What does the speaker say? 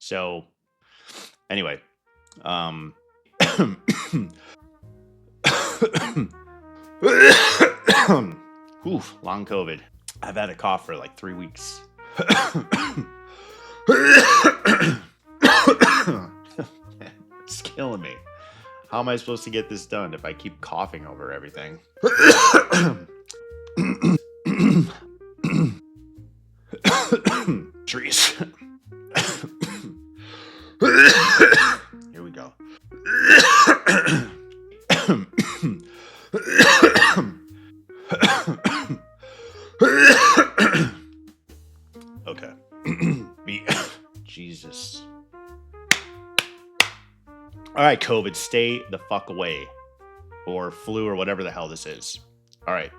So anyway, um, oof, long COVID. I've had a cough for like 3 weeks. It's killing me. How am I supposed to get this done if I keep coughing over everything? Trees. Here we go. Okay. Jesus. All right, COVID, stay the fuck away. Or flu or whatever the hell this is. All right.